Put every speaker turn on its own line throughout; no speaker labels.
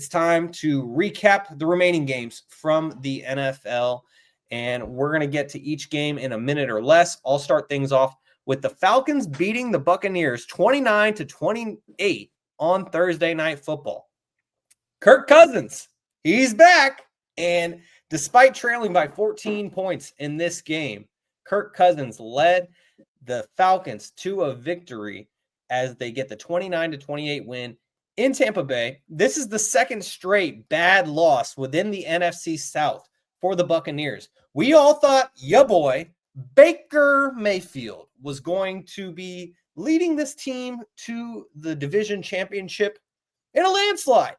it's time to recap the remaining games from the NFL, and we're going to get to each game in a minute or less. I'll start things off with the Falcons beating the Buccaneers 29-28 on Thursday Night Football. Kirk Cousins, he's back, and despite trailing by 14 points in this game, Kirk Cousins led the Falcons to a victory as they get the 29-28 win in Tampa Bay. This is the second straight bad loss within the NFC South for the Buccaneers. We all thought ya boy, Baker Mayfield, was going to be leading this team to the division championship in a landslide.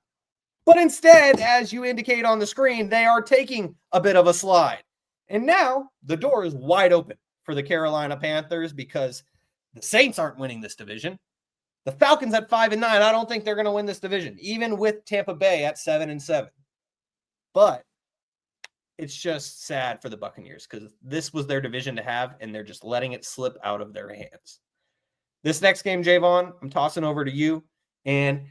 But instead, as you indicate on the screen, they are taking a bit of a slide. And now the door is wide open for the Carolina Panthers because the Saints aren't winning this division. The Falcons at 5-9, I don't think they're going to win this division, even with Tampa Bay at 7-7. But it's just sad for the Buccaneers because this was their division to have, and they're just letting it slip out of their hands. This next game, Jaevon, I'm tossing over to you. And,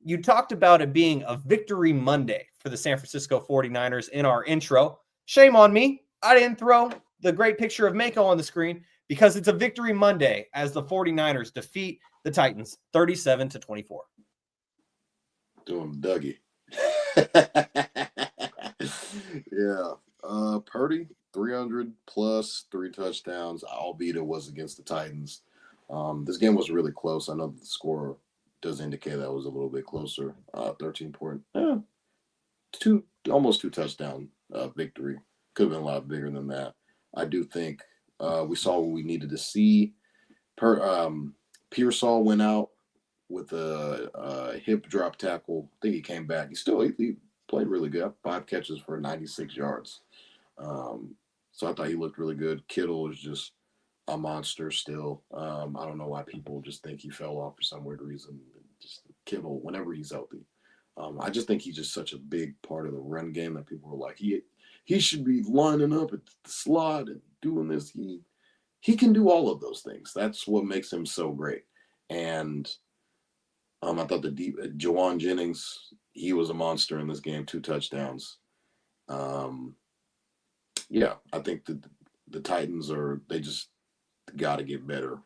you talked about it being a victory Monday for the San Francisco 49ers in our intro. Shame on me. I didn't throw the great picture of Mako on the screen because it's a victory Monday as the 49ers defeat the Titans 37-24.
Doing Dougie. Yeah. Purdy, 300 plus 3 touchdowns, albeit it was against the Titans. This game was really close. I know the score does indicate that it was a little bit closer. 13 point, almost 2 touchdown victory. Could have been a lot bigger than that. I do think we saw what we needed to see. Pearsall went out with a hip drop tackle. I think he came back. He played really good. 5 catches for 96 yards. So I thought he looked really good. Kittle is just a monster still. I don't know why people just think he fell off for some weird reason. Just Kittle, whenever he's healthy. I just think he's just such a big part of the run game that people are like, he should be lining up at the slot and doing this. He can do all of those things. That's what makes him so great. And I thought Jaevon Jennings, he was a monster in this game, 2 touchdowns. Yeah, I think that the Titans they just got to get better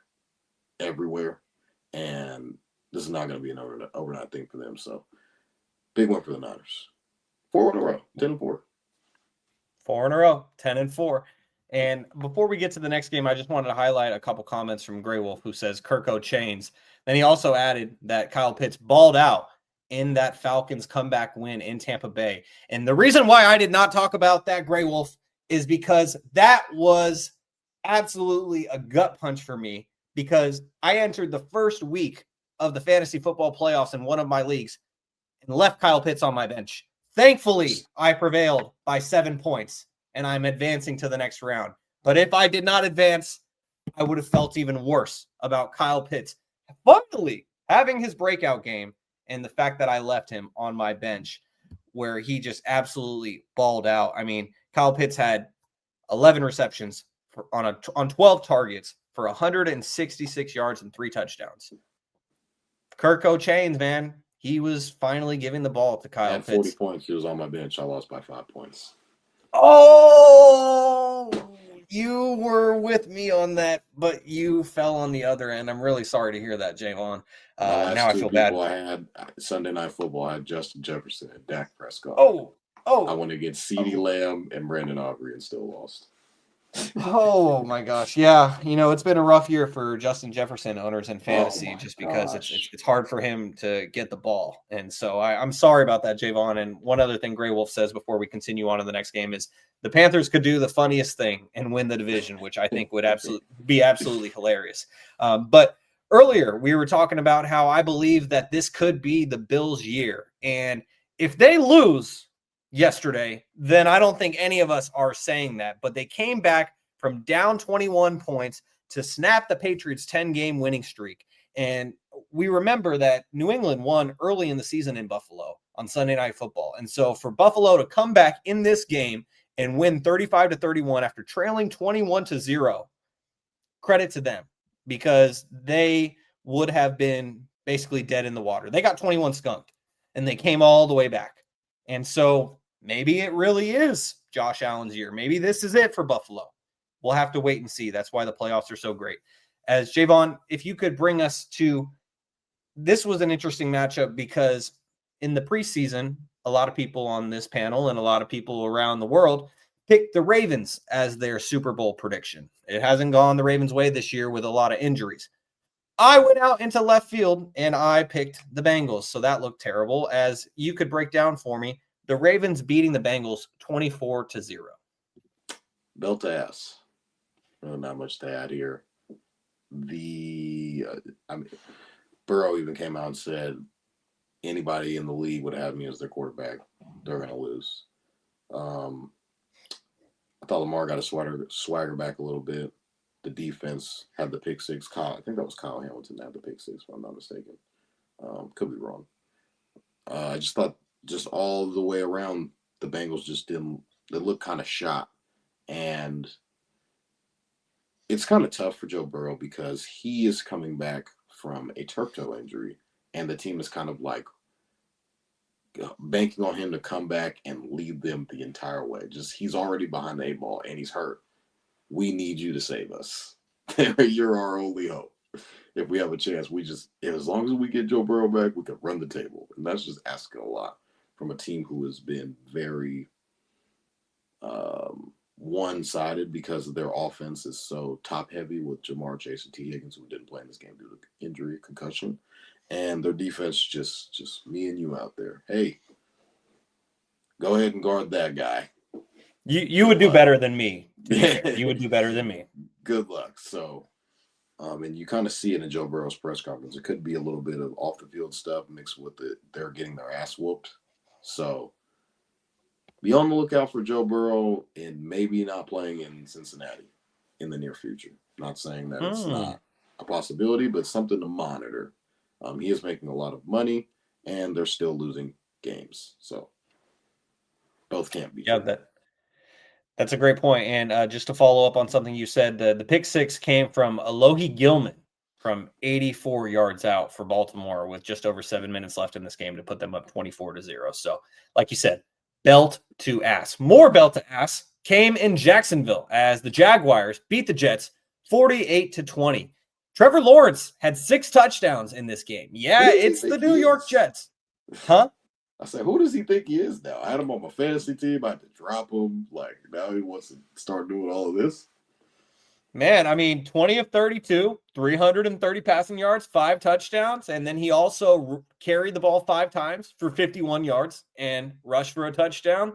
everywhere. And this is not going to be an overnight thing for them. So big one for the Niners. 4 in a row, 10-4.
4 in a row, 10-4. And before we get to the next game, I just wanted to highlight a couple comments from Grey Wolf, who says Kirko chains. Then he also added that Kyle Pitts balled out in that Falcons comeback win in Tampa Bay. And the reason why I did not talk about that, Grey Wolf, is because that was absolutely a gut punch for me, because I entered the first week of the fantasy football playoffs in one of my leagues and left Kyle Pitts on my bench. Thankfully, I prevailed by 7 points, and I'm advancing to the next round. But if I did not advance, I would have felt even worse about Kyle Pitts finally having his breakout game and the fact that I left him on my bench where he just absolutely balled out. I mean, Kyle Pitts had 11 receptions on 12 targets for 166 yards and 3 touchdowns. Kirko chains, man. He was finally giving the ball to Kyle Pitts.
40 points. He was on my bench. I lost by 5 points.
Oh, you were with me on that, but you fell on the other end. I'm really sorry to hear that, Jaevon. Now I feel bad.
I had Sunday Night Football. I had Justin Jefferson and Dak Prescott.
Oh.
I went against CeeDee Lamb and Brandon Aubrey and still lost.
Oh my gosh. Yeah. It's been a rough year for Justin Jefferson owners in fantasy just because it's hard for him to get the ball. And so I'm sorry about that, Jaevon. And one other thing Grey Wolf says before we continue on to the next game is the Panthers could do the funniest thing and win the division, which I think would be absolutely hilarious. But earlier we were talking about how I believe that this could be the Bills' year. And if they lose yesterday, then I don't think any of us are saying that. But they came back from down 21 points to snap the Patriots' 10-game winning streak. And we remember that New England won early in the season in Buffalo on Sunday Night Football. And so for Buffalo to come back in this game and win 35-31 after trailing 21-0, credit to them, because they would have been basically dead in the water. They got 21 skunked. and they came all the way back. And so maybe it really is Josh Allen's year. Maybe this is it for Buffalo. We'll have to wait and see. That's why the playoffs are so great. As Jaevon, if you could bring us to, this was an interesting matchup because in the preseason, a lot of people on this panel and a lot of people around the world picked the Ravens as their Super Bowl prediction. It hasn't gone the Ravens' way this year with a lot of injuries. I went out into left field and I picked the Bengals. So that looked terrible. As you could break down for me, the Ravens beating the Bengals 24-0.
Belt to ass. Not much to add here. Burrow even came out and said anybody in the league would have me as their quarterback, they're going to lose. I thought Lamar got a swagger back a little bit. The defense had the pick six. I think that was Kyle Hamilton that had the pick six, if I'm not mistaken. Could be wrong. I just thought just all the way around, the Bengals just didn't – they looked kind of shot. And it's kind of tough for Joe Burrow because he is coming back from a turf toe injury, and the team is kind of like banking on him to come back and lead them the entire way. Just he's already behind the 8 ball and he's hurt. We need you to save us. You're our only hope. If we have a chance, as long as we get Joe Burrow back, we can run the table. And that's just asking a lot from a team who has been very one-sided because their offense is so top-heavy with Jamar Chase and T. Higgins, who didn't play in this game due to injury, concussion. And their defense, just me and you out there. Hey, go ahead and guard that guy.
You would do better than me. You would do better than me.
Good luck. So, and you kind of see it in Joe Burrow's press conference. It could be a little bit of off-the-field stuff mixed with they're getting their ass whooped. So, be on the lookout for Joe Burrow and maybe not playing in Cincinnati in the near future. Not saying that it's not a possibility, but something to monitor. He is making a lot of money, and they're still losing games. So, both can't be.
Yeah, that's a great point. And just to follow up on something you said, the pick six came from Alohi Gilman from 84 yards out for Baltimore with just over 7 minutes left in this game to put them up 24-0. So, like you said, belt to ass. More belt to ass came in Jacksonville as the Jaguars beat the Jets 48-20. Trevor Lawrence had 6 touchdowns in this game. Yeah, it's the New York Jets. Huh?
I said, who does he think he is now? I had him on my fantasy team. I had to drop him. Like, now he wants to start doing all of this.
Man, I mean, 20 of 32, 330 passing yards, 5 touchdowns. And then he also carried the ball 5 times for 51 yards and rushed for a touchdown.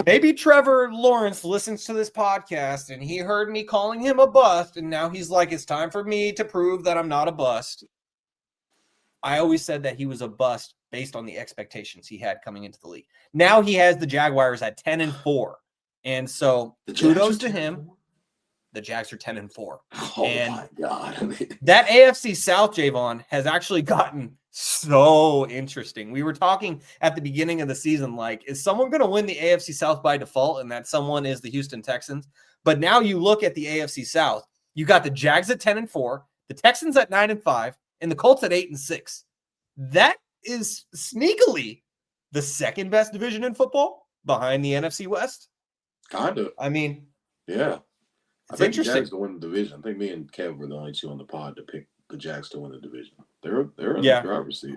Maybe Trevor Lawrence listens to this podcast and he heard me calling him a bust. And now he's like, it's time for me to prove that I'm not a bust. I always said that he was a bust based on the expectations he had coming into the league. Now he has the Jaguars at 10-4. And so kudos to him. The Jags are 10-4.
Oh, and my God.
That AFC South, Jaevon, has actually gotten so interesting. We were talking at the beginning of the season, like, is someone going to win the AFC South by default? And that someone is the Houston Texans. But now you look at the AFC South, you got the Jags at 10-4, the Texans at 9-5, and the Colts at 8-6. That is sneakily the second best division in football behind the NFC West.
Kind of.
I mean,
yeah. I
it's
think
interesting.
The Jags to win the division. I think me and Kev were the only two on the pod to pick the Jags to win the division. They're in the driver's seat.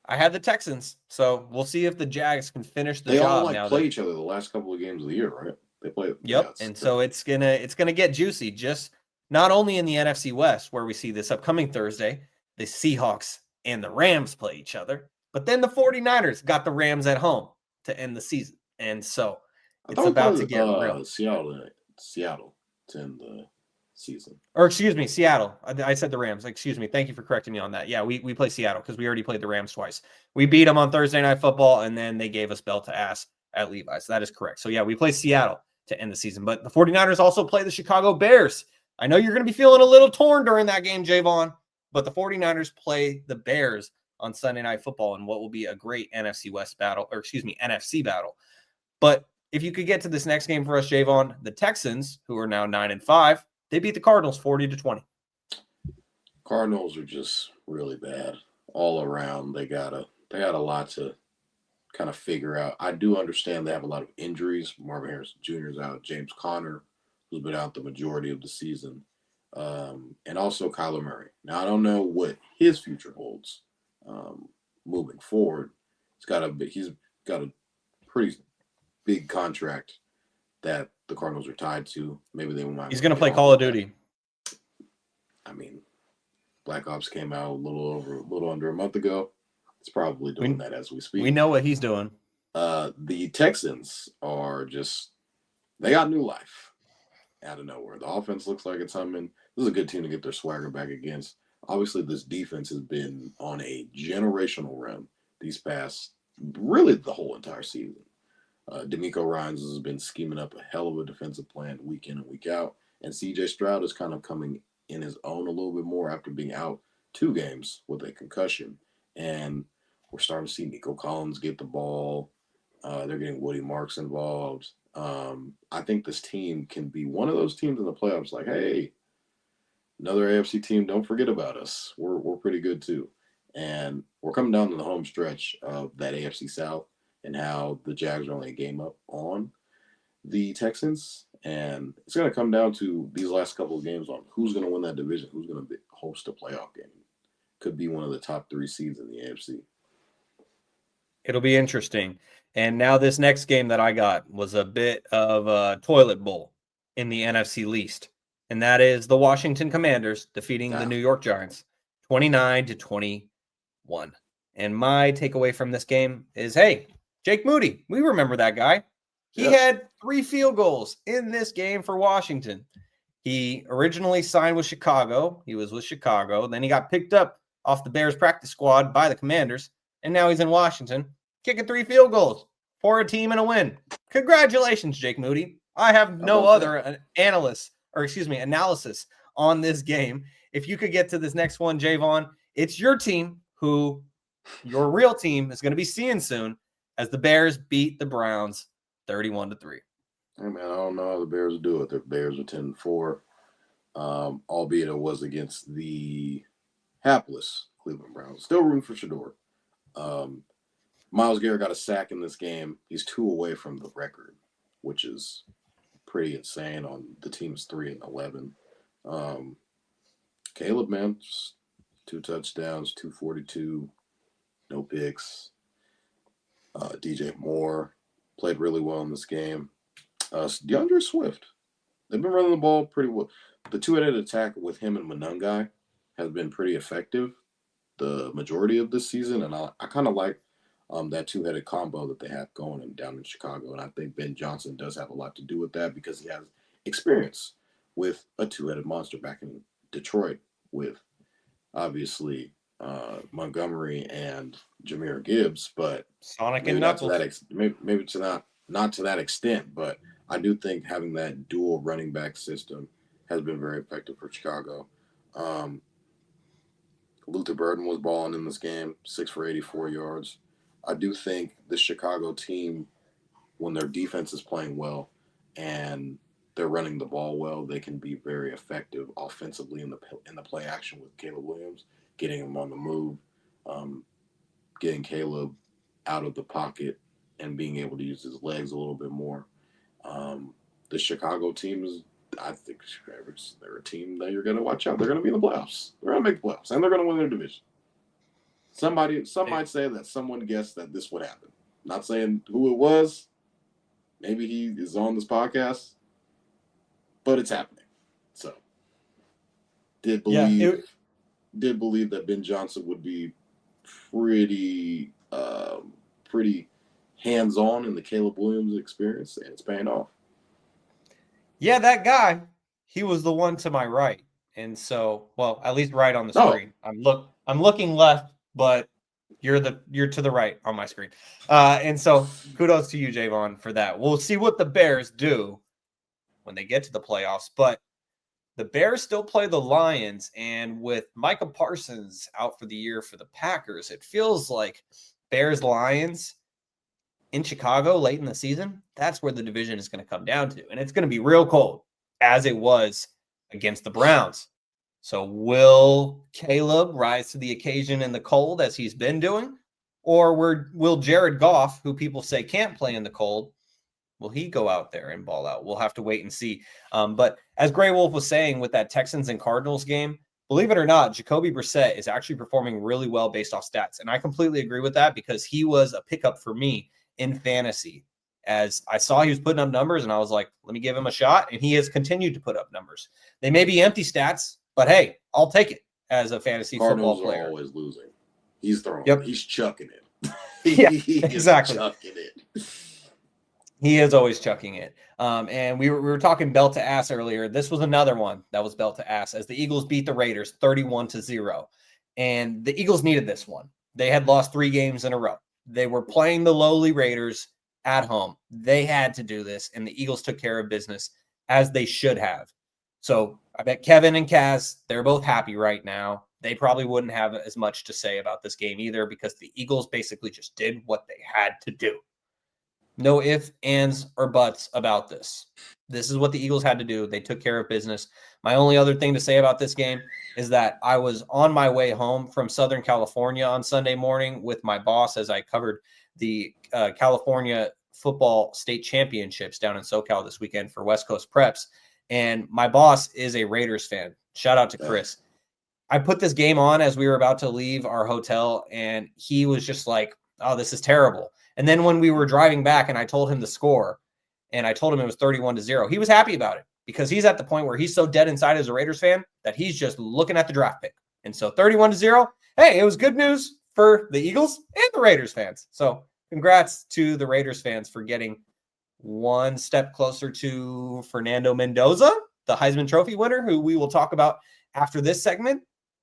I had the Texans, so we'll see if the Jags can finish the
job.
They all
now play each other the last couple of games of the year, right? They play.
Yep, and so it's gonna get juicy. Just not only in the NFC West, where we see this upcoming Thursday, the Seahawks and the Rams play each other, but then the 49ers got the Rams at home to end the season, and so it's about to get real.
Seattle to end the season.
Or excuse me, Seattle. I said the Rams. Excuse me. Thank you for correcting me on that. Yeah, we play Seattle because we already played the Rams twice. We beat them on Thursday Night Football, and then they gave us belt to ass at Levi's. So that is correct. So, yeah, we play Seattle to end the season. But the 49ers also play the Chicago Bears. I know you're going to be feeling a little torn during that game, Jaevon, but the 49ers play the Bears on Sunday Night Football in what will be a great NFC battle. But if you could get to this next game for us, Jaevon, the Texans, who are now 9-5, they beat the Cardinals 40-20.
Cardinals are just really bad all around. They got they had a lot to kind of figure out. I do understand they have a lot of injuries. Marvin Harrison Jr. is out. James Conner, who's been out the majority of the season, and also Kyler Murray. Now I don't know what his future holds moving forward. He's got a pretty big contract that the Cardinals are tied to. Maybe they might.
He's going to play Call of Duty.
I mean, Black Ops came out a little under a month ago. It's probably doing that as we speak.
We know what he's doing.
The Texans they got new life out of nowhere. The offense looks like it's humming. This is a good team to get their swagger back against. Obviously, this defense has been on a generational run these past, really the whole entire season. D'Amico Ryans has been scheming up a hell of a defensive plan week in and week out. And C.J. Stroud is kind of coming in his own a little bit more after being out 2 games with a concussion. And we're starting to see Nico Collins get the ball. They're getting Woody Marks involved. I think this team can be one of those teams in the playoffs like, hey, another AFC team, don't forget about us. We're pretty good too. And we're coming down to the home stretch of that AFC South and how the Jags are only a game up on the Texans. And it's going to come down to these last couple of games on who's going to win that division, who's going to host a playoff game. Could be one of the top 3 seeds in the AFC.
It'll be interesting. And now this next game that I got was a bit of a toilet bowl in the NFC least. And that is the Washington Commanders defeating the New York Giants 29-21. And my takeaway from this game is, hey, Jake Moody, we remember that guy. He had 3 field goals in this game for Washington. He originally signed with Chicago. He was with Chicago. Then he got picked up off the Bears practice squad by the Commanders. And now he's in Washington, kicking 3 field goals for a team and a win. Congratulations, Jake Moody. I have no other analysis on this game. If you could get to this next one, Jaevon, it's your team who your real team is going to be seeing soon as the Bears beat the Browns 31-3.
Hey, man, I don't know how the Bears do it. The Bears are 10-4, albeit it was against the hapless Cleveland Browns. Still room for Shador. Myles Garrett got a sack in this game. He's 2 away from the record, which is pretty insane on the team's 3-11. Caleb, man, just 2 touchdowns, 242, no picks. DJ Moore played really well in this game. DeAndre Swift, they've been running the ball pretty well. The 2-headed attack with him and Monungai has been pretty effective the majority of this season, and I kind of like that 2-headed combo that they have going down in Chicago, and I think Ben Johnson does have a lot to do with that because he has experience with a 2-headed monster back in Detroit with obviously Montgomery and Jahmyr Gibbs, but
Sonic and Knuckles.
Maybe not to that extent, but I do think having that dual running back system has been very effective for Chicago. Luther Burden was balling in this game, 6 for 84 yards. I do think the Chicago team, when their defense is playing well and they're running the ball well, they can be very effective offensively in the play action with Caleb Williams, getting him on the move, getting Caleb out of the pocket and being able to use his legs a little bit more. The Chicago team is, I think, they're a team that you're going to watch out. They're going to be in the playoffs. They're going to make the playoffs, and they're going to win their division. Some might say that someone guessed that this would happen. Not saying who it was. Maybe he is on this podcast, but it's happening. So, did believe that Ben Johnson would be pretty hands-on in the Caleb Williams experience, and it's paying off.
Yeah, that guy, he was the one to my right. And so, well, at least right on the screen. I'm looking left, but you're to the right on my screen. And so kudos to you, Jaevon, for that. We'll see what the Bears do when they get to the playoffs, but the Bears still play the Lions, and with Micah Parsons out for the year for the Packers, it feels like Bears-Lions in Chicago late in the season, that's where the division is going to come down to. And it's going to be real cold, as it was against the Browns. So will Caleb rise to the occasion in the cold as he's been doing? Or will Jared Goff, who people say can't play in the cold, will he go out there and ball out? We'll have to wait and see. But as Gray Wolf was saying with that Texans and Cardinals game, believe it or not, Jacoby Brissett is actually performing really well based off stats. And I completely agree with that because he was a pickup for me in fantasy. As I saw he was putting up numbers and I was like, let me give him a shot. And he has continued to put up numbers. They may be empty stats, but hey, I'll take it as a fantasy
Cardinals
football player.
Are always losing. He's throwing.
Yep.
He's chucking it.
Yeah, exactly.
Chucking it.
He is always chucking it. And we were talking belt to ass earlier. This was another one that was belt to ass as the Eagles beat the Raiders 31-0. And the Eagles needed this one. They had lost 3 games in a row. They were playing the lowly Raiders at home. They had to do this, and the Eagles took care of business as they should have. So I bet Kevin and Kaz, they're both happy right now. They probably wouldn't have as much to say about this game either because the Eagles basically just did what they had to do. No ifs, ands, or buts about this. This is what the Eagles had to do. They took care of business. My only other thing to say about this game is that I was on my way home from Southern California on Sunday morning with my boss as I covered the California football state championships down in SoCal this weekend for West Coast Preps. And my boss is a Raiders fan. Shout out to Chris. I put this game on as we were about to leave our hotel, and he was just like, oh, this is terrible. And then when we were driving back and I told him the score and I told him it was 31-0, he was happy about it because he's at the point where he's so dead inside as a Raiders fan that he's just looking at the draft pick. And so 31-0, hey, it was good news for the Eagles and the Raiders fans. So congrats to the Raiders fans for getting one step closer to Fernando Mendoza, the Heisman Trophy winner, who we will talk about after this segment.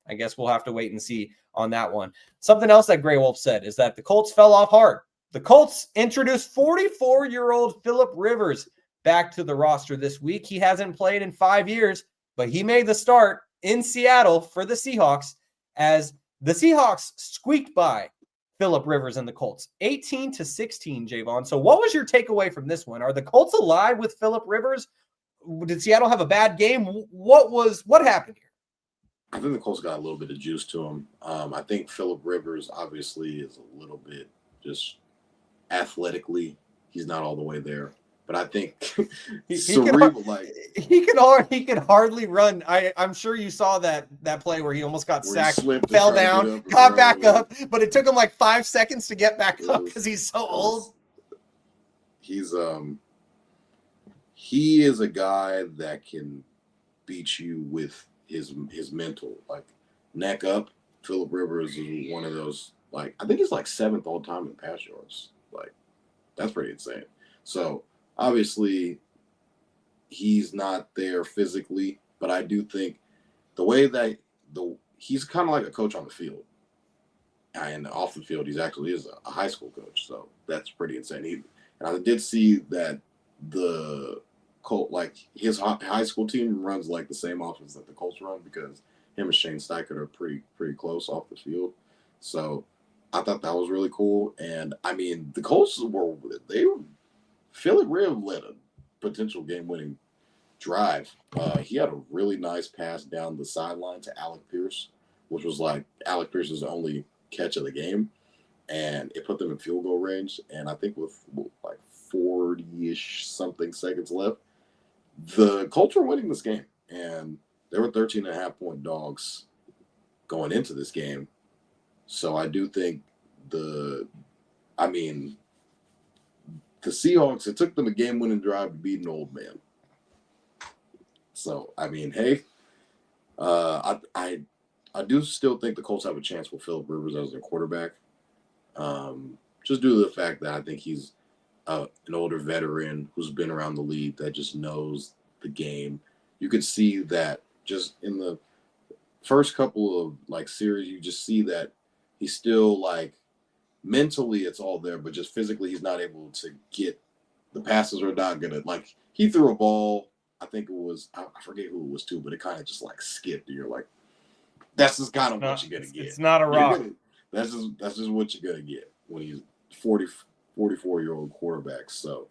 I guess we'll have to wait and see on that one. Something else that Gray Wolf said is that the Colts fell off hard. The Colts introduced 44-year-old Phillip Rivers back to the roster this week. He hasn't played in 5 years, but he made the start in Seattle for the Seahawks as the Seahawks squeaked by Phillip Rivers and the Colts, 18-16, Jaevon. So what was your takeaway from this one? Are the Colts alive with Phillip Rivers? Did Seattle have a bad game? What happened here?
I think the Colts got a little bit of juice to him. I think Phillip Rivers obviously is a little bit just athletically, he's not all the way there. But I think
he can hardly run. I'm sure you saw that play where he almost got sacked, fell down, got back up, but it took him like 5 seconds to get back up because he's so old.
He is a guy that can beat you with his mental, like neck up. Phillip Rivers is one of those, like, I think he's like 7th all time in pass yards. Like, that's pretty insane. So obviously he's not there physically, but I do think the way that he's kind of like a coach on the field, and off the field, he actually is a high school coach. So that's pretty insane. And I did see that the Colt, like his high school team runs like the same offense that the Colts run because him and Shane Steichen are pretty close off the field. So I thought that was really cool. And I mean, the Colts Phillip Rivers led a potential game-winning drive. He had a really nice pass down the sideline to Alec Pierce, which was like Alec Pierce's only catch of the game, and it put them in field goal range. And I think with like 40-ish something seconds left, the Colts were winning this game, and they were 13.5-point dogs going into this game. So I do think the Seahawks, it took them a game-winning drive to beat an old man. So, I mean, hey, I do still think the Colts have a chance with Phillip Rivers as their quarterback. Just due to the fact that I think he's an older veteran who's been around the league that just knows the game. You could see that just in the first couple of like series, you just see that he's still like mentally it's all there, but just physically he's not able to get the passes are not gonna like he threw a ball. I think it was I forget who it was to, but it kind of just like skipped. And you're like, that's just kind of what you're gonna get.
It's not a rock.
That's just what you're gonna get when he's 44-year-old quarterback. So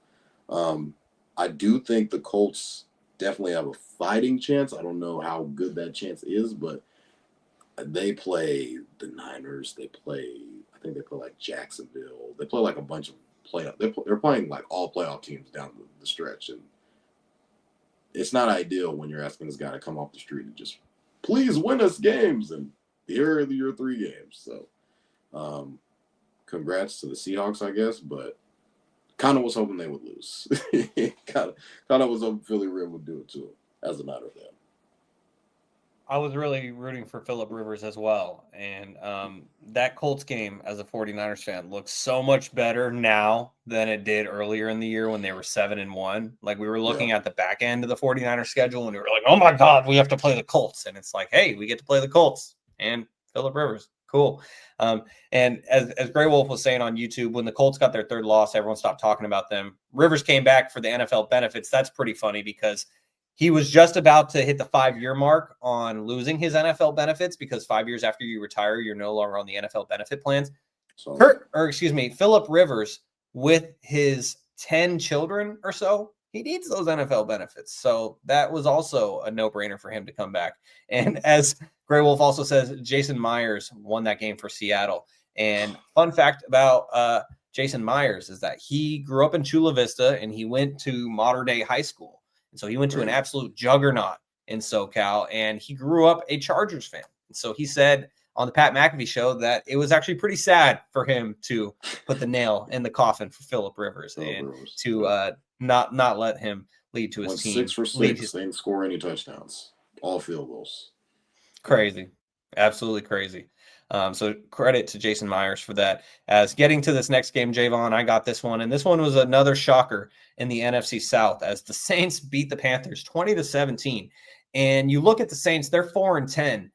I do think the Colts definitely have a fighting chance. I don't know how good that chance is, but they play the Niners. They play, I I think they play like Jacksonville. They play like a bunch of playoff. They're playing like all playoff teams down the stretch, and it's not ideal when you're asking this guy to come off the street and just please win us games, and here are your 3 games. So, congrats to the Seahawks, I guess, but kind of was hoping they would lose. kind of was hoping Philly Rivers would do it to him. As a matter of fact,
I was really rooting for Phillip Rivers as well. And that Colts game as a 49ers fan looks so much better now than it did earlier in the year when they were 7-1. Like we were looking at the back end of the 49ers schedule and we were like, oh my God, we have to play the Colts. And it's like, hey, we get to play the Colts and Phillip Rivers. Cool. And as Grey Wolf was saying on YouTube, when the Colts got their 3rd loss, everyone stopped talking about them. Rivers came back for the NFL benefits. That's pretty funny because he was just about to hit the 5-year mark on losing his NFL benefits because 5 years after you retire, you're no longer on the NFL benefit plans.
so
Phillip Rivers, with his 10 children or so, he needs those NFL benefits. So that was also a no-brainer for him to come back. And as Grey Wolf also says, Jason Myers won that game for Seattle. And fun fact about Jason Myers is that he grew up in Chula Vista and he went to Mater Dei High School. And so he went to an absolute juggernaut in SoCal, and he grew up a Chargers fan. And so he said on the Pat McAfee show that it was actually pretty sad for him to put the nail in the coffin for Phillip Rivers to not let him lead to his
went
team.
6 for 6. They didn't score any touchdowns. All field goals.
Crazy. Absolutely crazy. So credit to Jason Myers for that. As getting to this next game, Jaevon, I got this one. And this one was another shocker in the NFC South as the Saints beat the Panthers 20-17. And you look at the Saints, they're 4-10.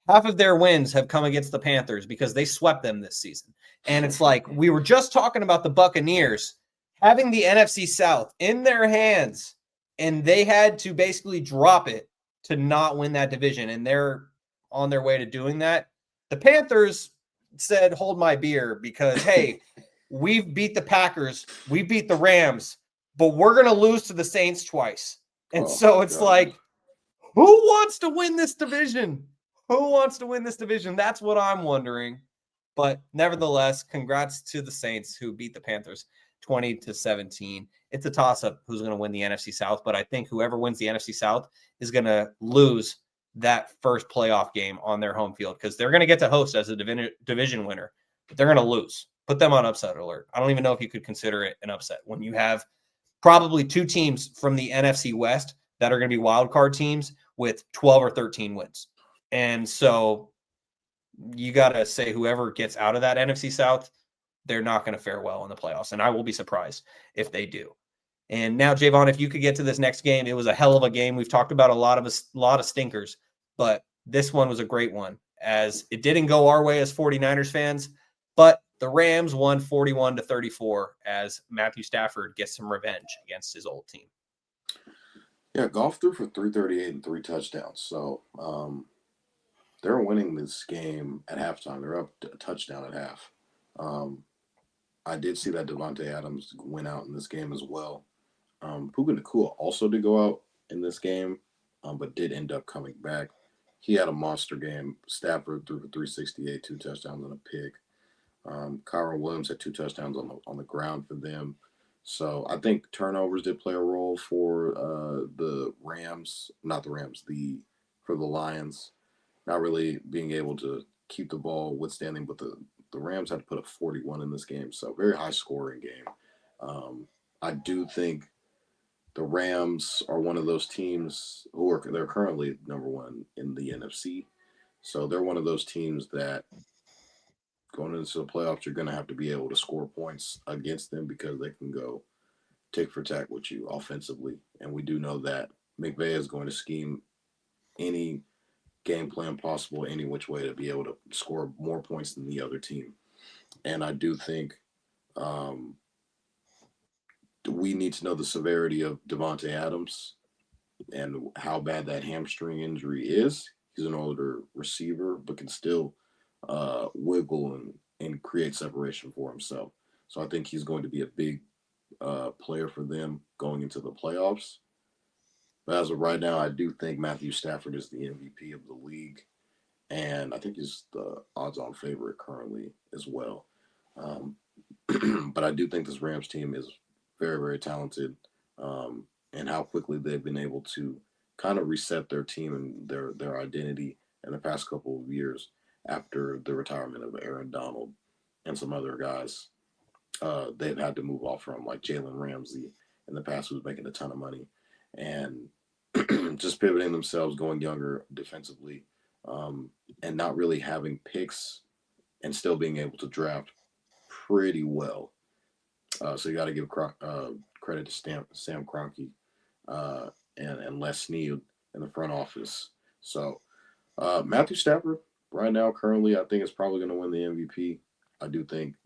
Half of their wins have come against the Panthers because they swept them this season. And it's like we were just talking about the Buccaneers having the NFC South in their hands, and they had to basically drop it to not win that division. And they're on their way to doing that. The Panthers said, hold my beer because, hey, we've beat the Packers, we beat the Rams, but we're going to lose to the Saints twice. And so it's like, who wants to win this division? Who wants to win this division? That's what I'm wondering. But nevertheless, congrats to the Saints who beat the Panthers 20-17. It's a toss-up who's going to win the NFC South, but I think whoever wins the NFC South is going to lose that first playoff game on their home field because they're going to get to host as a division winner, but they're going to lose. Put them on upset alert. I don't even know if you could consider it an upset when you have probably 2 teams from the NFC West that are going to be wild card teams with 12 or 13 wins. And so you got to say whoever gets out of that NFC South, they're not going to fare well in the playoffs. And I will be surprised if they do. And now, Jaevon, if you could get to this next game, it was a hell of a game. We've talked about a lot of stinkers, but this one was a great one as it didn't go our way as 49ers fans, but the Rams won 41-34 as Matthew Stafford gets some revenge against his old team.
Yeah, Goff threw for 338 and 3 touchdowns. So they're winning this game at halftime. They're up a touchdown at half. I did see that Davante Adams went out in this game as well. Puka Nacua also did go out in this game, but did end up coming back. He had a monster game. Stafford threw for 368, 2 touchdowns and a pick. Kyron Williams had 2 touchdowns on the ground for them. So I think turnovers did play a role for the Rams, not the Rams, for the Lions, not really being able to keep the ball withstanding, but the Rams had to put up 41 in this game. So very high scoring game. I do think the Rams are one of those teams they're currently number 1 in the NFC. So they're one of those teams that going into the playoffs, you're going to have to be able to score points against them because they can go tick for tack with you offensively. And we do know that McVay is going to scheme any game plan possible, any which way to be able to score more points than the other team. And I do think we need to know the severity of Davante Adams and how bad that hamstring injury is. He's an older receiver, but can still wiggle and create separation for himself. So I think he's going to be a big player for them going into the playoffs. But as of right now, I do think Matthew Stafford is the MVP of the league. And I think he's the odds-on favorite currently as well. Um, but I do think this Rams team is very, very talented, and how quickly they've been able to kind of reset their team and their identity in the past couple of years after the retirement of Aaron Donald and some other guys. They've had to move off from, like Jalen Ramsey in the past, who's making a ton of money, and just pivoting themselves, going younger defensively, and not really having picks and still being able to draft pretty well. So you got to give credit to Sam Kroenke, and Les Snead in the front office. So Matthew Stafford, right now, currently, I think is probably going to win the MVP. I do think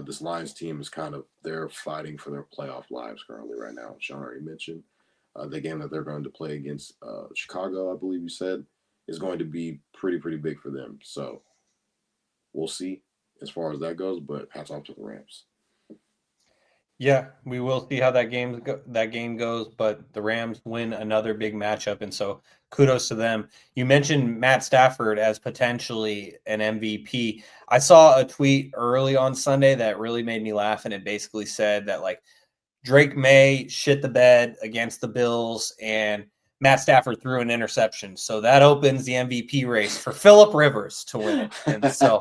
this Lions team is they're fighting for their playoff lives currently right now. Shaun already mentioned the game that they're going to play against Chicago, I believe you said, is going to be pretty big for them. So we'll see as far as that goes, but hats off to the Rams.
Yeah, we will see how that game goes, but the Rams win another big matchup, and so kudos to them. You mentioned Matt Stafford as potentially an MVP. I saw a tweet early on Sunday that really made me laugh, and it basically said that like Drake May shit the bed against the Bills, and Matt Stafford threw an interception. So that opens the MVP race for Phillip Rivers to win it. And so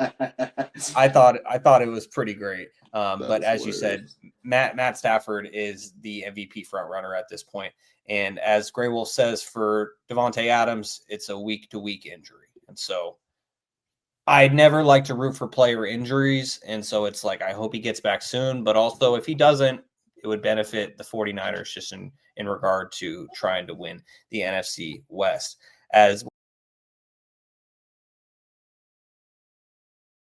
I thought it was pretty great. But as you said, Matt Stafford is the MVP front runner at this point. And as Grey Wolf says for Devontae Adams, it's a week-to-week injury. And so I'd never like to root for player injuries. And so it's like, I hope he gets back soon. But also, if he doesn't, it would benefit the 49ers just in regard to trying to win the NFC West. As